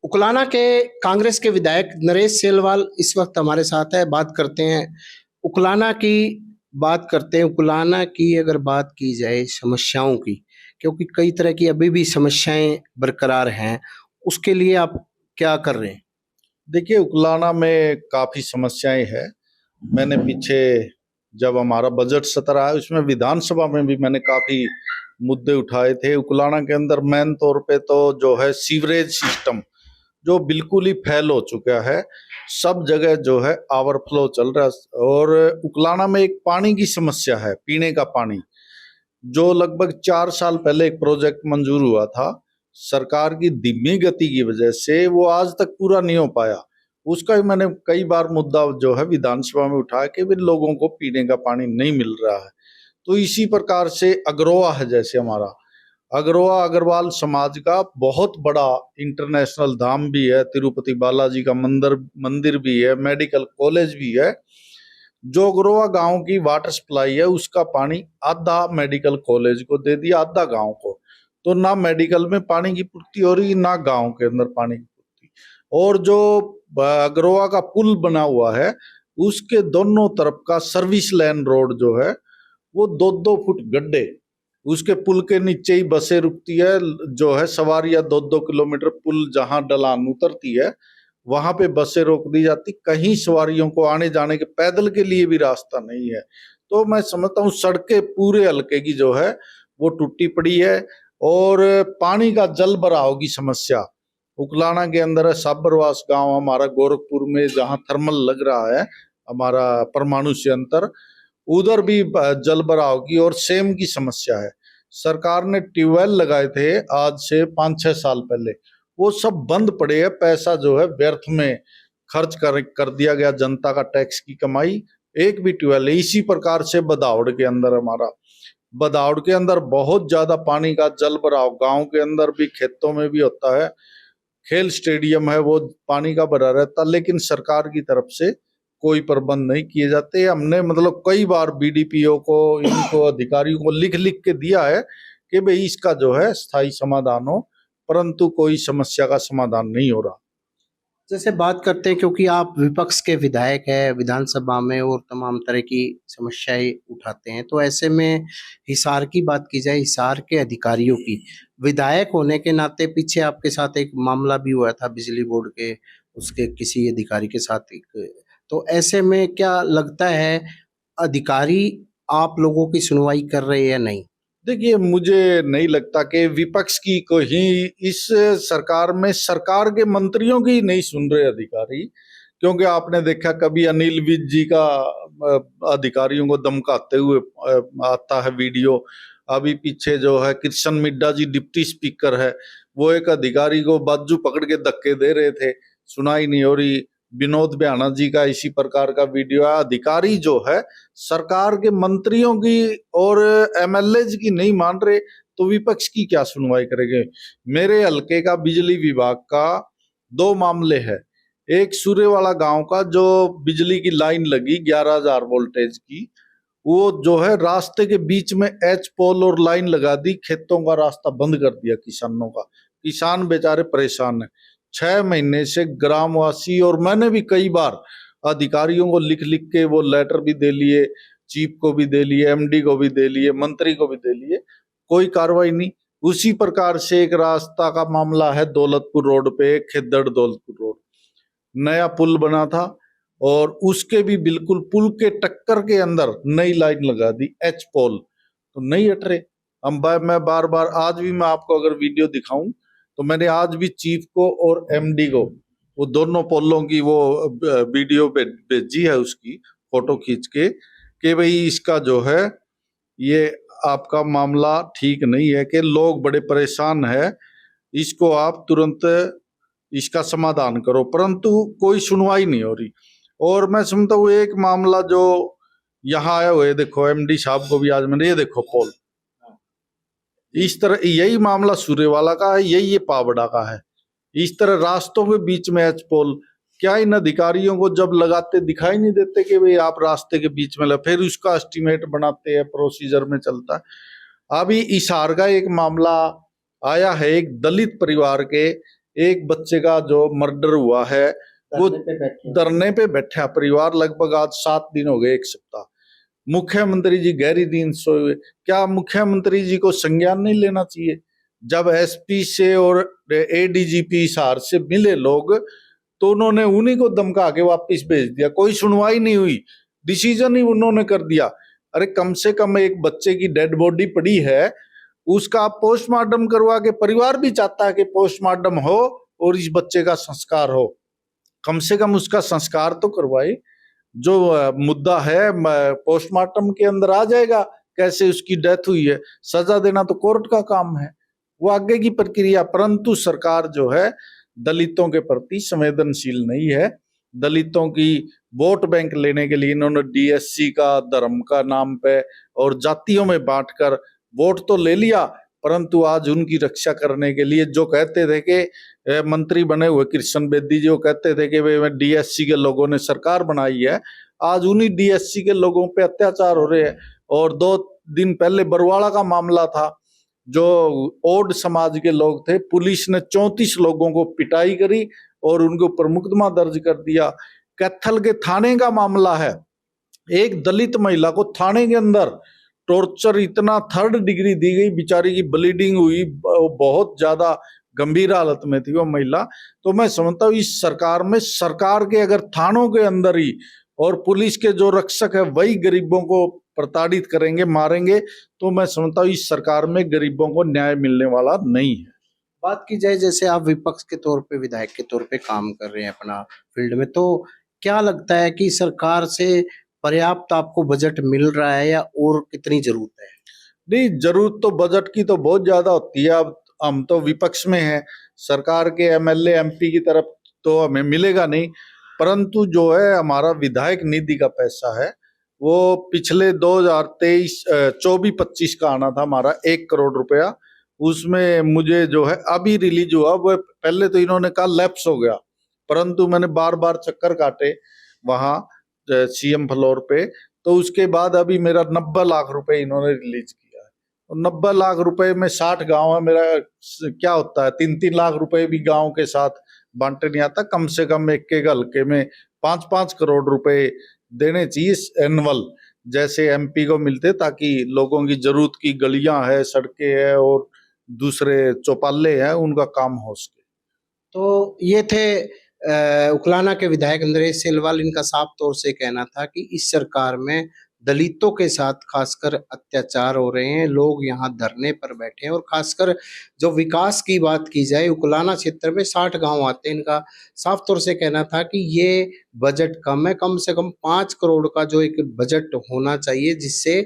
उकलाना के कांग्रेस के विधायक नरेश सेलवाल इस वक्त हमारे साथ है। बात करते हैं उकलाना की। उकलाना की अगर बात की जाए समस्याओं की, क्योंकि कई तरह की अभी भी समस्याएं बरकरार हैं, उसके लिए आप क्या कर रहे हैं? देखिए, उकलाना में काफी समस्याएं हैं। मैंने पीछे जब हमारा बजट सत्र आया उसमें विधानसभा में भी मैंने काफी मुद्दे उठाए थे। उकलाना के अंदर मेन तौर पे तो जो है सीवरेज सिस्टम जो बिल्कुल ही फेल हो चुका है। सब जगह जो है ओवरफ्लो चल रहा है। और उकलाना में एक पानी की समस्या है, पीने का पानी, जो लगभग 4 साल पहले एक प्रोजेक्ट मंजूर हुआ था। सरकार की धीमी गति की वजह से वो आज तक पूरा नहीं हो पाया। उसका भी मैंने कई बार मुद्दा जो है विधानसभा में उठाया कि भी लोगों को पीने का पानी नहीं मिल रहा है। तो इसी प्रकार से अग्रवा है, जैसे हमारा अग्रवा अग्रवाल समाज का बहुत बड़ा इंटरनेशनल धाम भी है, तिरुपति बालाजी का मंदिर भी है, मेडिकल कॉलेज भी है। जो अग्रवा गांव की वाटर सप्लाई है उसका पानी आधा मेडिकल कॉलेज को दे दिया, आधा गांव को। तो ना मेडिकल में पानी की पूर्ति हो रही, ना गांव के अंदर पानी की पूर्ति। और जो अग्रवा का पुल बना हुआ है उसके दोनों तरफ का सर्विस लाइन रोड जो है वो 2-2 फुट गड्ढे, उसके पुल के नीचे ही बसें रुकती है। जो है सवारियां 2-2 किलोमीटर पुल जहां ढलान उतरती है वहां पे बसें रोक दी जाती। कहीं सवारियों को आने जाने के पैदल के लिए भी रास्ता नहीं है। तो मैं समझता हूँ सड़कें पूरे हल्के की जो है वो टूटी पड़ी है। और पानी का जल भराव की समस्या उकलाना के अंदर है। साबरवास गांव हमारा गोरखपुर में जहां थर्मल लग रहा है हमारा परमाणु संयंत्र, उधर भी जल भराव की और सेम की समस्या है। सरकार ने ट्यूबवेल लगाए थे आज से 5-6 साल पहले, वो सब बंद पड़े हैं। पैसा जो है व्यर्थ में खर्च कर दिया गया, जनता का टैक्स की कमाई। एक भी ट्यूबवेल, इसी प्रकार से बदावड़ के अंदर बहुत ज्यादा पानी का जल भराव गांव के अंदर भी, खेतों में भी होता है। खेल स्टेडियम है वो पानी का भरा रहता, लेकिन सरकार की तरफ से कोई प्रबंध नहीं किए जाते। हमने मतलब कई बार बीडीपीओ को, इनको अधिकारियों को लिख लिख के दिया है कि भाई इसका जो है स्थायी समाधान हो, परंतु कोई समस्या का समाधान नहीं हो रहा। जैसे बात करते हैं, क्योंकि आप विपक्ष के विधायक हैं विधानसभा में और तमाम तरह की समस्याएं उठाते हैं, तो ऐसे में हिसार की बात की जाए, हिसार के अधिकारियों की, विधायक होने के नाते पीछे आपके साथ एक मामला भी हुआ था बिजली बोर्ड के, उसके किसी अधिकारी के साथ एक, तो ऐसे में क्या लगता है अधिकारी आप लोगों की सुनवाई कर रहे हैं या नहीं? देखिए, मुझे नहीं लगता कि विपक्ष की को ही इस सरकार में सरकार के मंत्रियों की नहीं सुन रहे अधिकारी। क्योंकि आपने देखा कभी अनिल विज जी का अधिकारियों को धमकाते हुए आता है वीडियो। अभी पीछे जो है कृष्ण मिड्ढा जी डिप्टी स्पीकर है, वो एक अधिकारी को बाजू पकड़ के धक्के दे रहे थे, सुनाई नहीं हो रही। विनोद बिहाना जी का इसी प्रकार का वीडियो है। अधिकारी जो है सरकार के मंत्रियों की और एमएलए की नहीं मान रहे, तो विपक्ष की क्या सुनवाई करेंगे। मेरे हल्के का बिजली विभाग का 2 मामले हैं। एक सूर्यवाला गांव का, जो बिजली की लाइन लगी 11,000 वोल्टेज की, वो जो है रास्ते के बीच में एच पोल और लाइन लगा दी, खेतों का रास्ता बंद कर दिया किसानों का। किसान बेचारे परेशान है। 6 महीने से ग्रामवासी, और मैंने भी कई बार अधिकारियों को लिख लिख के वो लेटर भी दे लिए, चीफ को भी दे लिए, एमडी को भी दे लिए, मंत्री को भी दे लिए, कोई कार्रवाई नहीं। उसी प्रकार से एक रास्ता का मामला है दौलतपुर रोड पे, खिद्दड़ दौलतपुर रोड, नया पुल बना था और उसके भी बिल्कुल पुल के टक्कर के अंदर नई लाइन लगा दी, एच पोल, तो नहीं हट रहे। मैं बार बार, आज भी मैं आपको अगर वीडियो दिखाऊं तो मैंने आज भी चीफ को और एमडी को वो दोनों पोलों की वो वीडियो भेजी है, उसकी फोटो खींच के, कि भाई इसका जो है ये आपका मामला ठीक नहीं है, कि लोग बड़े परेशान है, इसको आप तुरंत इसका समाधान करो। परंतु कोई सुनवाई नहीं हो रही। और मैं समझता हूँ एक मामला जो यहाँ आया हुआ है, देखो एमडी साहब को भी आज मैंने, ये देखो पोल, इस तरह यही मामला सूर्यवाला का है, यही ये पावड़ा का है। इस तरह रास्तों के बीच में एच पोल, क्या इन अधिकारियों को जब लगाते दिखाई नहीं देते कि भाई आप रास्ते के बीच में फिर उसका एस्टीमेट बनाते हैं, प्रोसीजर में चलता है। अभी हिसार का एक मामला आया है, एक दलित परिवार के एक बच्चे का जो मर्डर हुआ है वो धरने पे बैठा परिवार, लगभग आज 7 दिन हो गए, एक सप्ताह। मुख्यमंत्री जी गहरी नींद सोए हुए। क्या मुख्यमंत्री जी को संज्ञान नहीं लेना चाहिए? जब एसपी से और एडीजीपी हिसार से मिले लोग तो उन्होंने उन्हीं को धमका के वापस भेज दिया, कोई सुनवाई नहीं हुई, डिसीजन ही उन्होंने कर दिया। अरे कम से कम एक बच्चे की डेड बॉडी पड़ी है, उसका आप पोस्टमार्टम करवा के, परिवार भी चाहता है कि पोस्टमार्टम हो और इस बच्चे का संस्कार हो, कम से कम उसका संस्कार तो करवाए। जो मुद्दा है पोस्टमार्टम के अंदर आ जाएगा, कैसे उसकी डेथ हुई है, सजा देना तो कोर्ट का काम है, वो आगे की प्रक्रिया। परंतु सरकार जो है दलितों के प्रति संवेदनशील नहीं है। दलितों की वोट बैंक लेने के लिए इन्होंने डीएससी का धर्म का नाम पे और जातियों में बांटकर वोट तो ले लिया, परंतु आज उनकी रक्षा करने के लिए जो कहते थे कि मंत्री बने हुए कृष्ण बेदी जी, वो कहते थे कि भाई डीएससी के लोगों ने सरकार बनाई है, आज उन्हीं डीएससी के लोगों पे अत्याचार हो रहे हैं। और 2 दिन पहले बरवाड़ा का मामला था, जो ओड समाज के लोग थे, पुलिस ने 34 लोगों को पिटाई करी और उनके ऊपर मुकदमा दर्ज कर दिया। कैथल के थाने का मामला है, एक दलित महिला को थाने के अंदर टॉर्चर, इतना 3rd डिग्री दी गई, बेचारी की ब्लीडिंग हुई, बहुत ज्यादा गंभीर हालत में थी वो महिला। तो मैं समझता हूँ इस सरकार में, सरकार के अगर थानों के अंदर ही और पुलिस के जो रक्षक है वही गरीबों को प्रताड़ित करेंगे, मारेंगे, तो मैं समझता हूँ इस सरकार में गरीबों को न्याय मिलने वाला नहीं है। बात की जाए, जैसे आप विपक्ष के तौर पे, विधायक के तौर पे काम कर रहे हैं अपना फील्ड में, तो क्या लगता है कि सरकार से पर्याप्त आपको बजट मिल रहा है या और कितनी जरूरत है? नहीं, जरूरत तो बजट की तो बहुत ज्यादा होती है। अब हम तो विपक्ष में हैं, सरकार के एमएलए एमपी की तरफ तो हमें मिलेगा नहीं, परंतु जो है हमारा विधायक निधि का पैसा है वो पिछले 2023 24-25 का आना था हमारा 1 करोड़ रुपया। उसमें मुझे जो है अभी रिलीज हुआ, वो पहले तो इन्होंने कहा लैप्स हो गया, परंतु मैंने बार बार चक्कर काटे वहां सीएम फ्लोर पे, तो उसके बाद अभी मेरा 90 लाख रुपए इन्होंने रिलीज किया है। और 90 लाख रुपए में 60 गांव है, मेरा क्या होता है 3-3 लाख रुपए भी गांव के साथ बांटे नहीं आता। कम से कम एक के हल्के में 5-5 करोड़ रुपए देने चाहिए एनुअल, जैसे एमपी को मिलते, ताकि लोगों की जरूरत की गलियां है, सड़कें है और दूसरे चौपाले हैं, उनका काम हो सके। तो ये थे उकलाना के विधायक नरेश सेलवाल। इनका साफ तौर से कहना था कि इस सरकार में दलितों के साथ खासकर अत्याचार हो रहे हैं, लोग यहाँ धरने पर बैठे हैं, और खासकर जो विकास की बात की जाए, उकलाना क्षेत्र में 60 गांव आते हैं। इनका साफ तौर से कहना था कि ये बजट कम है, कम से कम 5 करोड़ का जो एक बजट होना चाहिए, जिससे